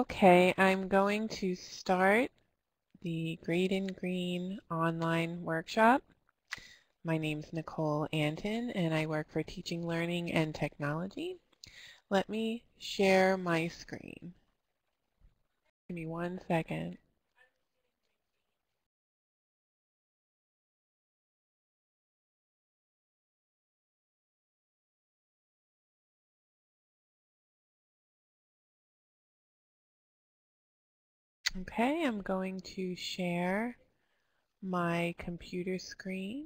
Okay, I'm going to start the Grade in Green online workshop. My name's Nicole Anton and I work for Teaching, Learning, and Technology. Let me share my screen. Give me 1 second. Okay, I'm going to share my computer screen.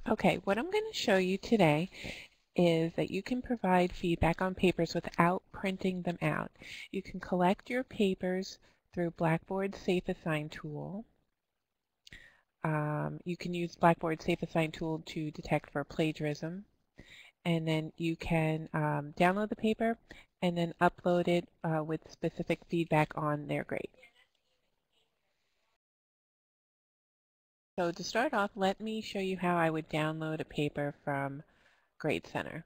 Okay, what I'm going to show you today is that you can provide feedback on papers without printing them out. You can collect your papers through Blackboard's Safe Assign tool. You can use Blackboard's Safe Assign tool to detect for plagiarism. And then you can download the paper and then upload it with specific feedback on their grade. So to start off, let me show you how I would download a paper from Grade Center.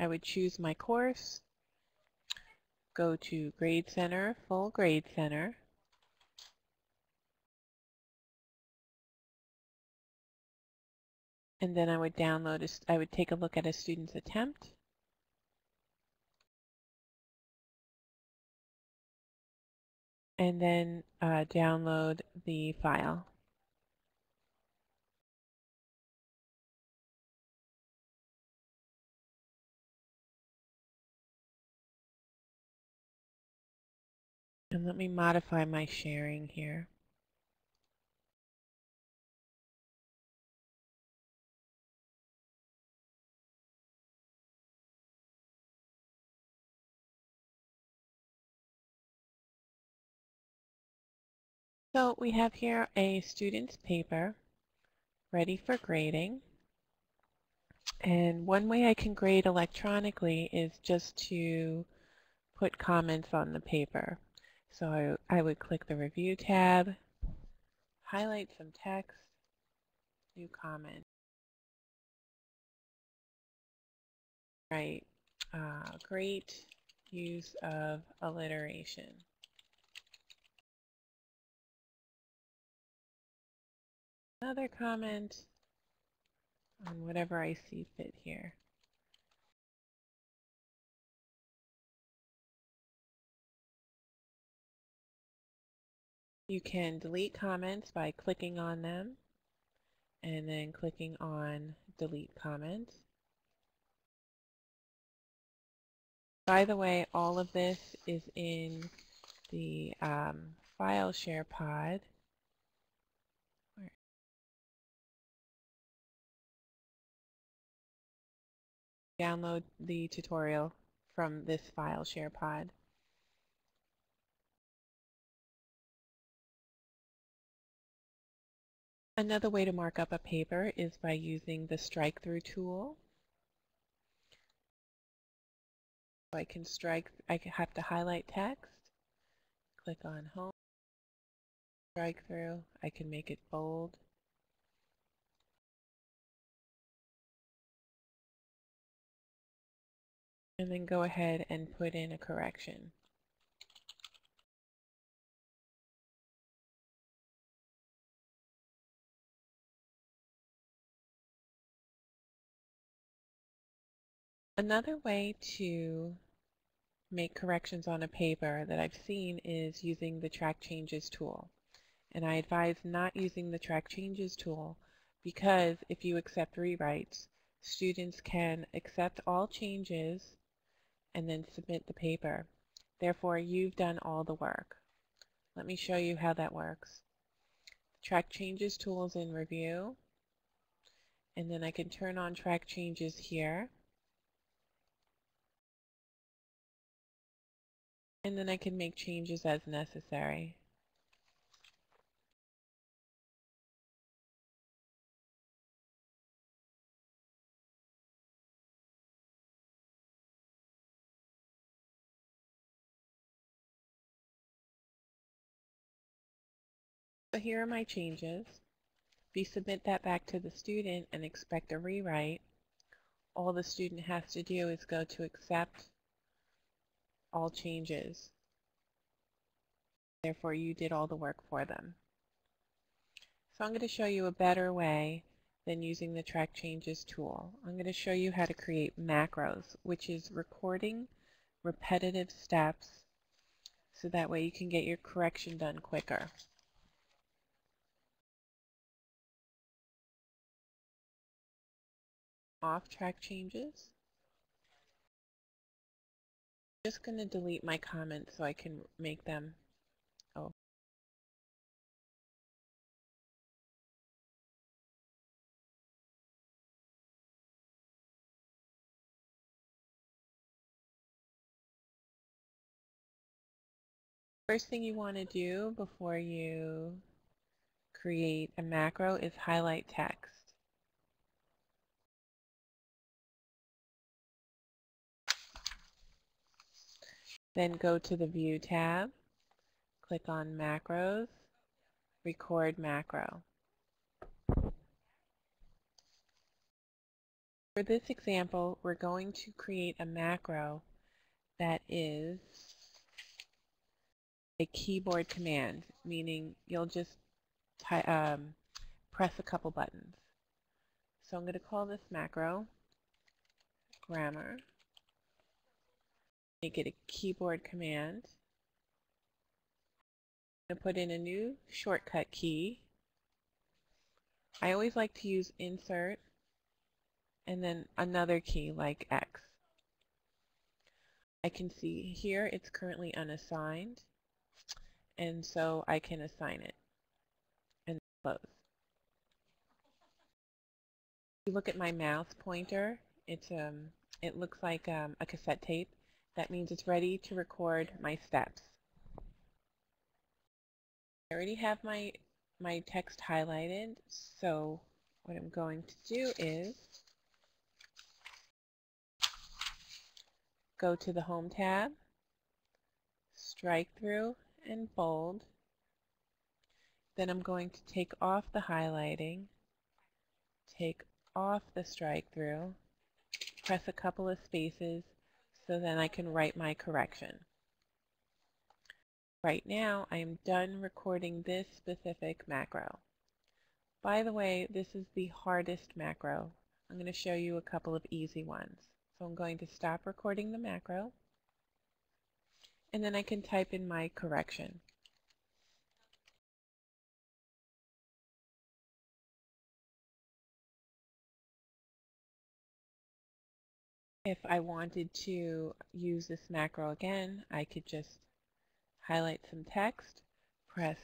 I would choose my course, go to Grade Center, Full Grade Center, and then I would download, I would take a look at a student's attempt, and then download the file. And let me modify my sharing here. So we have here a student's paper ready for grading. And one way I can grade electronically is just to put comments on the paper. So I would click the Review tab, highlight some text, new comment. Right, great use of alliteration. Another comment on whatever I see fit here. You can delete comments by clicking on them and then clicking on Delete Comment. By the way, all of this is in the file share pod. Download the tutorial from this file share pod. Another way to mark up a paper is by using the Strikethrough tool. So I have to highlight text, click on Home, strike through, I can make it bold. And then go ahead and put in a correction. Another way to make corrections on a paper that I've seen is using the Track Changes tool. And I advise not using the Track Changes tool because if you accept rewrites, students can accept all changes and then submit the paper. Therefore, you've done all the work. Let me show you how that works. Track Changes tool is in Review, And then I can turn on track changes here. And then I can make changes as necessary. So here are my changes. If you submit that back to the student and expect a rewrite, all the student has to do is go to accept all changes. Therefore, you did all the work for them. So I'm going to show you a better way than using the track changes tool. I'm going to show you how to create macros, which is recording repetitive steps so that way you can get your correction done quicker. Off track changes. I'm just going to delete my comments so I can make them. Oh. First thing you want to do before you create a macro is highlight text. Then go to the View tab, click on Macros, Record Macro. For this example, we're going to create a macro that is a keyboard command, meaning you'll just press a couple buttons. So I'm going to call this macro grammar, make it a keyboard command. I'm going to put in a new shortcut key. I always like to use insert and then another key like X. I can see here it's currently unassigned, and so I can assign it and close. If you look at my mouse pointer, it looks like a cassette tape. That means it's ready to record my steps. I already have my text highlighted, so what I'm going to do is go to the Home tab, strike through and bold. Then I'm going to take off the highlighting, take off the strike through, press a couple of spaces so then I can write my correction. Right now I am done recording this specific macro. By the way, this is the hardest macro. I'm going to show you a couple of easy ones. So I'm going to stop recording the macro, and then I can type in my correction. If I wanted to use this macro again, I could just highlight some text, press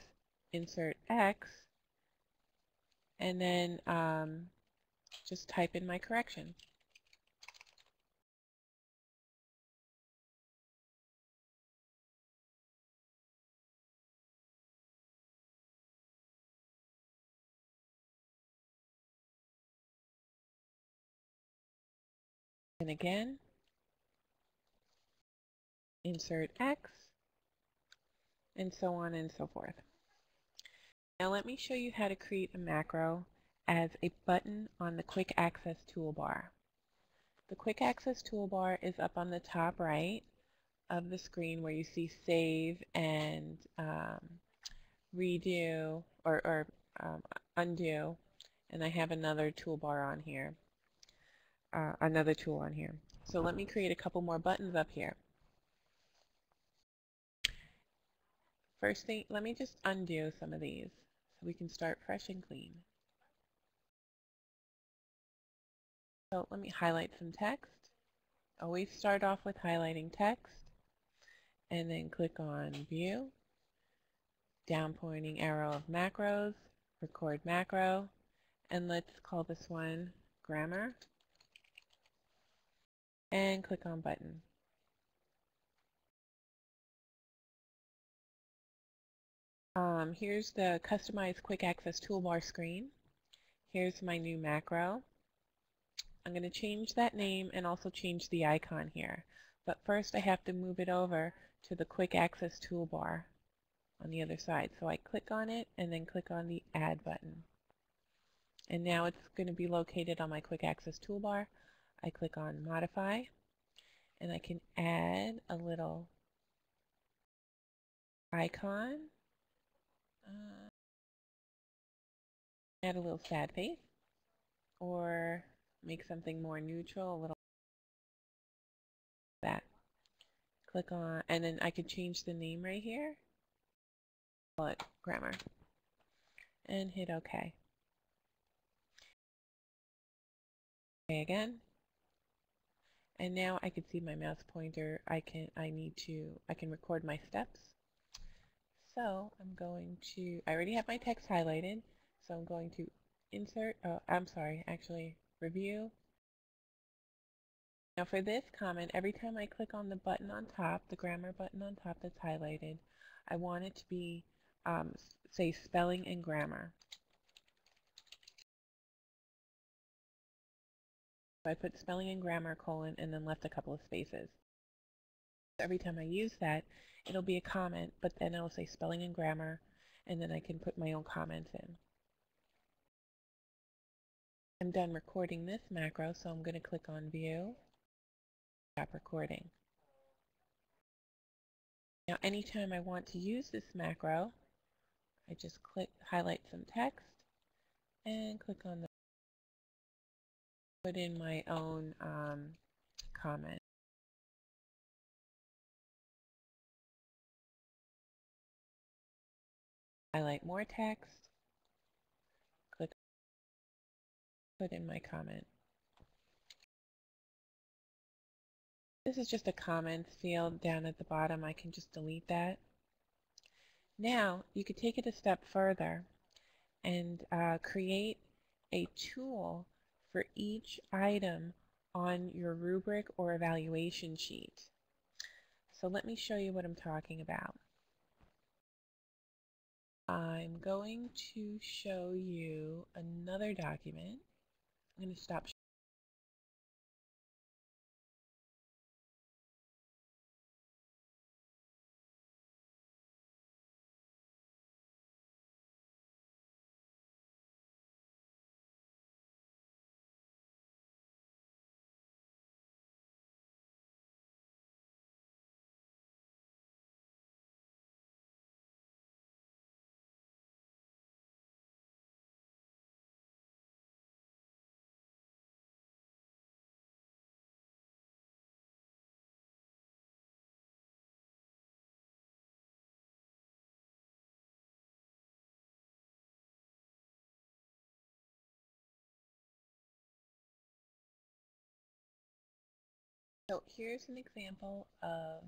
Insert X, and then just type in my correction. And again, Insert X, and so on and so forth. Now let me show you how to create a macro as a button on the Quick Access toolbar. The Quick Access toolbar is up on the top right of the screen where you see Save and Redo or Undo, and I have another toolbar on here, another tool on here. So let me create a couple more buttons up here. First thing, let me just undo some of these so we can start fresh and clean. So let me highlight some text. Always start off with highlighting text, and then click on View, down pointing arrow of macros, record macro, and let's call this one grammar and click on button. Here's the Customize Quick Access Toolbar screen. Here's my new macro. I'm going to change that name and also change the icon here. But first I have to move it over to the Quick Access Toolbar on the other side. So I click on it and then click on the Add button. And now it's going to be located on my Quick Access Toolbar. I click on Modify and I can add a little icon. Add a little sad face or make something more neutral, a little that. Click on, and then I can change the name right here. Call it grammar. And hit OK. OK again. And now I can see my mouse pointer. I can record my steps. So I'm going to, I already have my text highlighted, so I'm going to insert, review. Now for this comment, every time I click on the button on top, the grammar button on top that's highlighted, I want it to be, say, spelling and grammar. So I put spelling and grammar : and then left a couple of spaces. Every time I use that, it'll be a comment, but then it'll say spelling and grammar, and then I can put my own comments in. I'm done recording this macro, so I'm going to click on View, stop recording. Now anytime I want to use this macro, I just highlight some text, and click on the put in my own comment. Highlight more text, click, put in my comment. This is just a comments field down at the bottom. I can just delete that. Now you could take it a step further and create a tool for each item on your rubric or evaluation sheet. So let me show you what I'm talking about. I'm going to show you another document. I'm going to stop. So here's an example of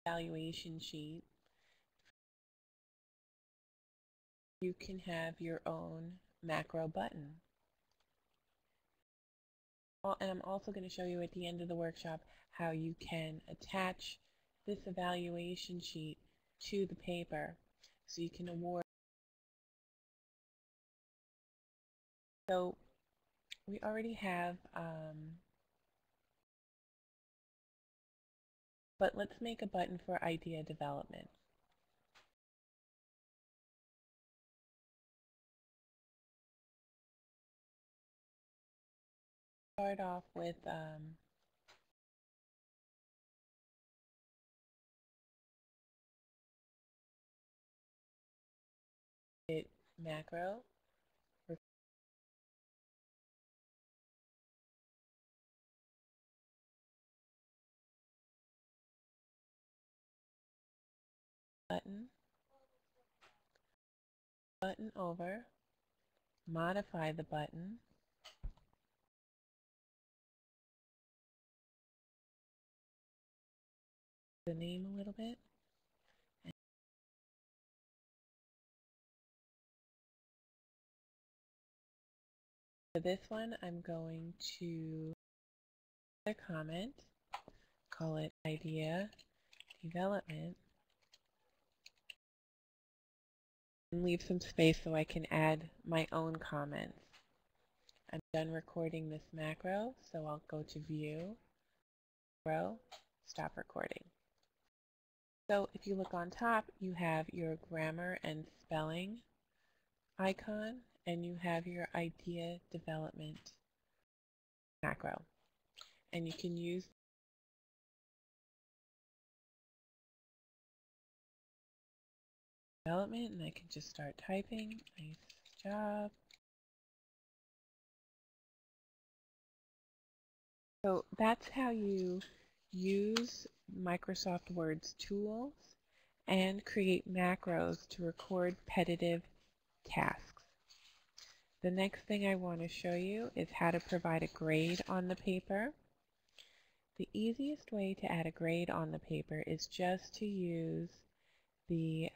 valuation sheet. You can have your own macro button. And I'm also going to show you at the end of the workshop how you can attach this evaluation sheet to the paper so you can award. So we already have, but let's make a button for idea development. Start off with macro. Button over, modify the button, the name a little bit, For this one, I'm going to add a comment, call it idea development, and leave some space so I can add my own comments. I'm done recording this macro, so I'll go to View, Macro, Stop Recording. So if you look on top, you have your grammar and spelling icon, and you have your idea development macro. And you can use development, and I can just start typing. Nice job. So that's how you use Microsoft Word's tools and create macros to record repetitive tasks. The next thing I want to show you is how to provide a grade on the paper. The easiest way to add a grade on the paper is just to use the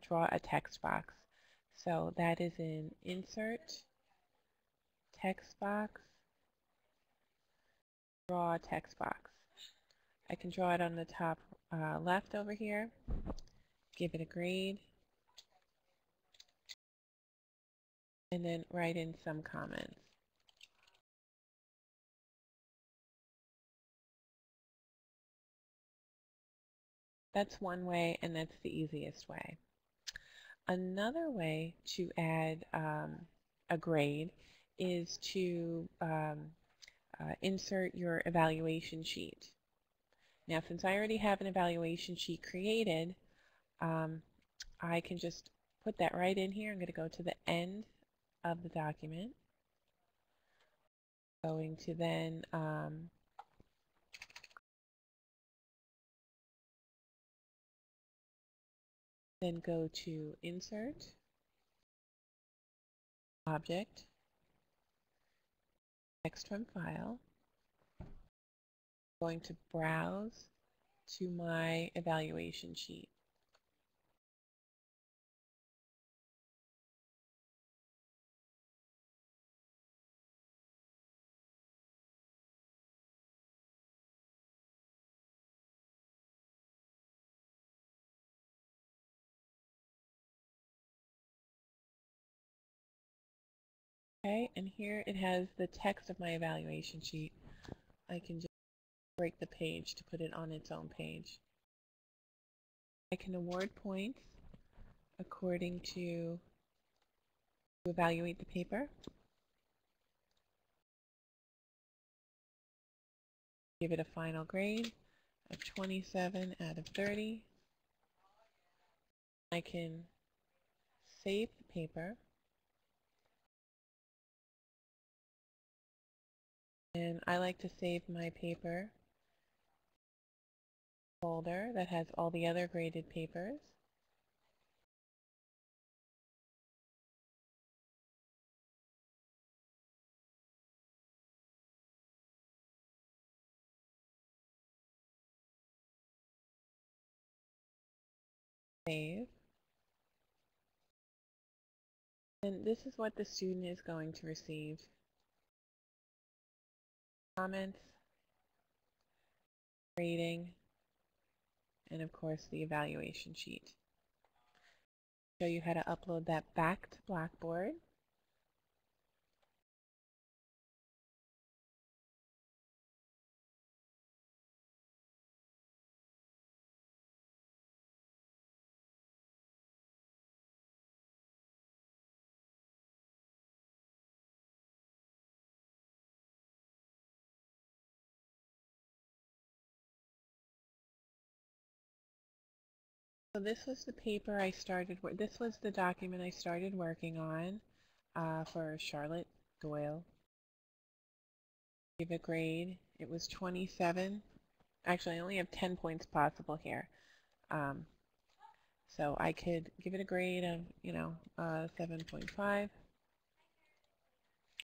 draw a text box. So that is in Insert, Text Box, Draw Text Box. I can draw it on the top left over here, give it a grade, and then write in some comments. That's one way, and that's the easiest way. Another way to add a grade is to insert your evaluation sheet. Now, since I already have an evaluation sheet created, I can just put that right in here. I'm going to go to the end of the document. Going to then go to Insert, Object, Text from File. Going to browse to my evaluation sheet. Okay, and here it has the text of my evaluation sheet. I can just break the page to put it on its own page. I can award points according to evaluate the paper. Give it a final grade of 27 out of 30. I can save the paper. And I like to save my paper folder that has all the other graded papers. Save. And this is what the student is going to receive. Comments, grading, and of course the evaluation sheet. Show you how to upload that back to Blackboard. So this was the paper I started, this was the document I started working on for Charlotte Doyle. Give a grade. It was 27. Actually, I only have 10 points possible here. So I could give it a grade of, 7.5.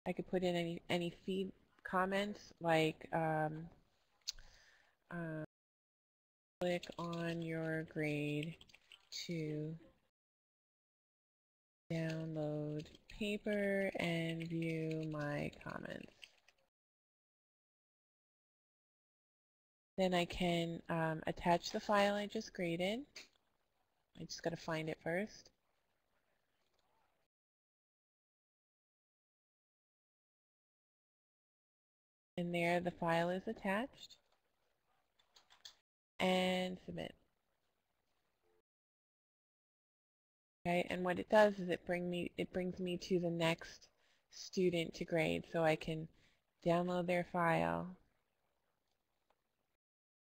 I could put in any feed comments like click on your grade to download paper and view my comments. Then I can attach the file I just graded. I just got to find it first. And there the file is attached. And submit. Okay, and what it does is it brings me to the next student to grade, so I can download their file.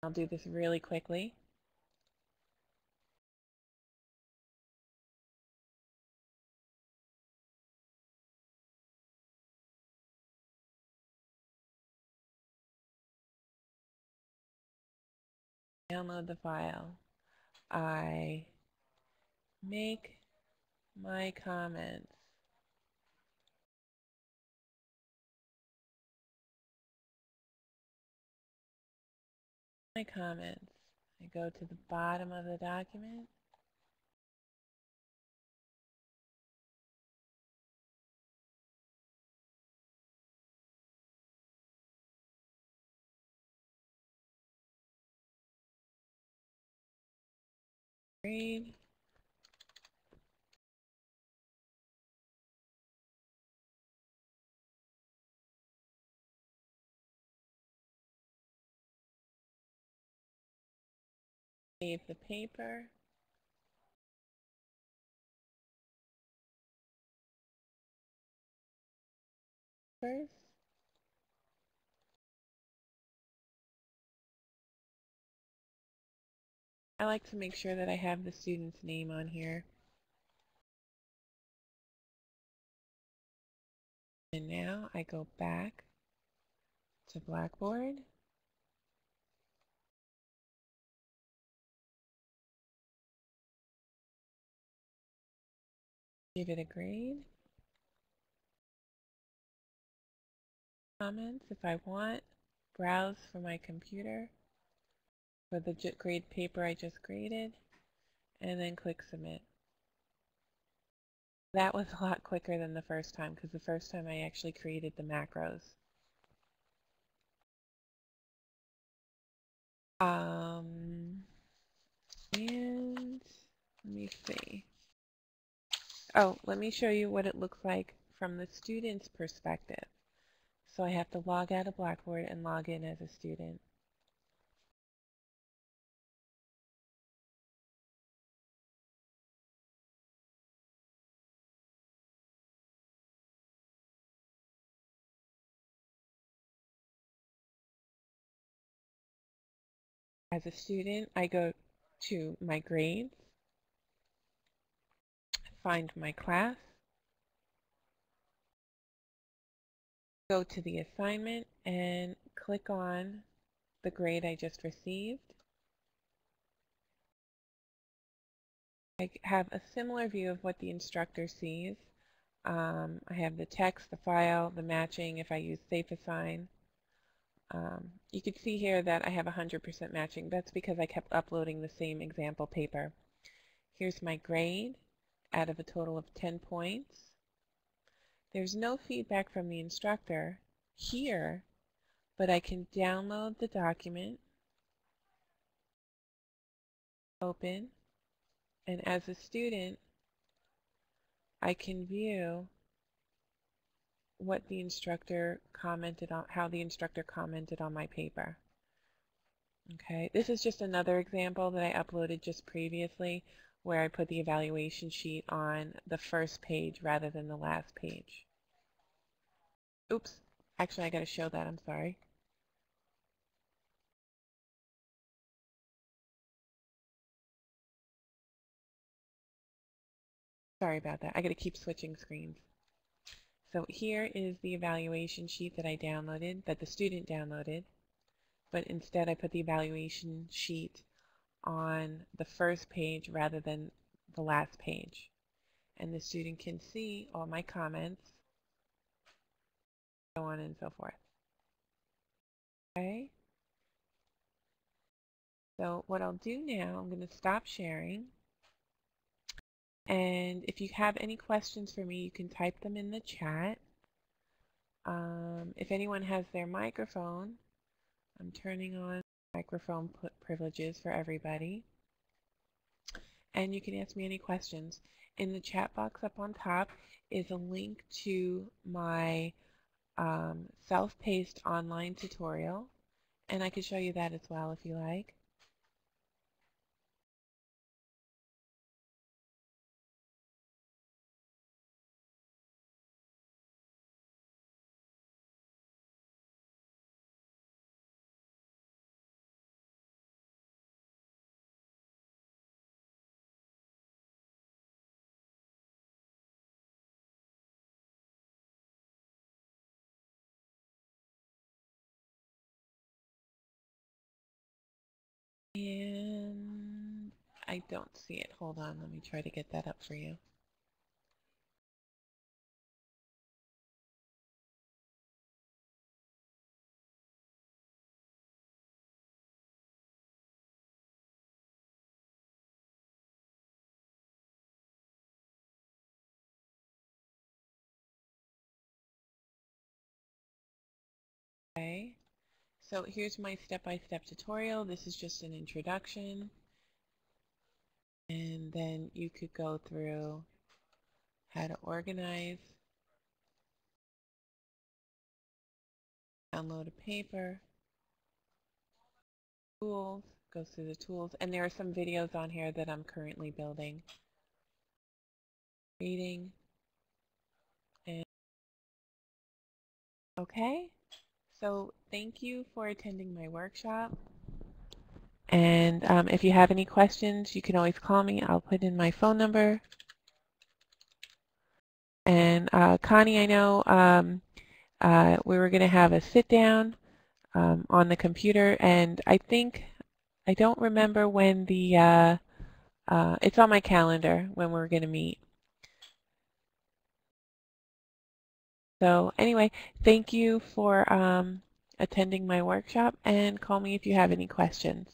I'll do this really quickly. Download the file. I make my comments. My comments. I go to the bottom of the document. Grade. Save the paper. First. I like to make sure that I have the student's name on here. And now I go back to Blackboard. Give it a grade. Comments if I want. Browse for my computer for the grade paper I just graded, and then click submit. That was a lot quicker than the first time, because the first time I actually created the macros. And let me see. Oh, let me show you what it looks like from the student's perspective. So I have to log out of Blackboard and log in as a student. As a student, I go to my grades, find my class, go to the assignment, and click on the grade I just received. I have a similar view of what the instructor sees. I have the text, the file, the matching if I use Safe Assign. You can see here that I have 100% matching. That's because I kept uploading the same example paper. Here's my grade out of a total of 10 points. There's no feedback from the instructor here, but I can download the document, open, and as a student, I can view what the instructor commented on, how the instructor commented on my paper. Okay, this is just another example that I uploaded just previously where I put the evaluation sheet on the first page rather than the last page. Oops, actually I got to show that, I'm sorry. Sorry about that, I got to keep switching screens. So here is the evaluation sheet that I downloaded, that the student downloaded, but instead I put the evaluation sheet on the first page rather than the last page. And the student can see all my comments, so on and so forth. Okay. So what I'll do now, I'm going to stop sharing. And if you have any questions for me, you can type them in the chat. If anyone has their microphone, I'm turning on microphone privileges for everybody. And you can ask me any questions. In the chat box up on top is a link to my self-paced online tutorial, and I can show you that as well if you like. And I don't see it. Hold on, let me try to get that up for you. Okay, so here's my step-by-step tutorial. This is just an introduction. And then you could go through how to organize, download a paper, tools, goes through the tools, and there are some videos on here that I'm currently building. Reading. And okay, so thank you for attending my workshop. And if you have any questions, you can always call me. I'll put in my phone number. And Connie, I know we were going to have a sit down on the computer, and I don't remember when the it's on my calendar when we're going to meet. So anyway, thank you for attending my workshop, and call me if you have any questions.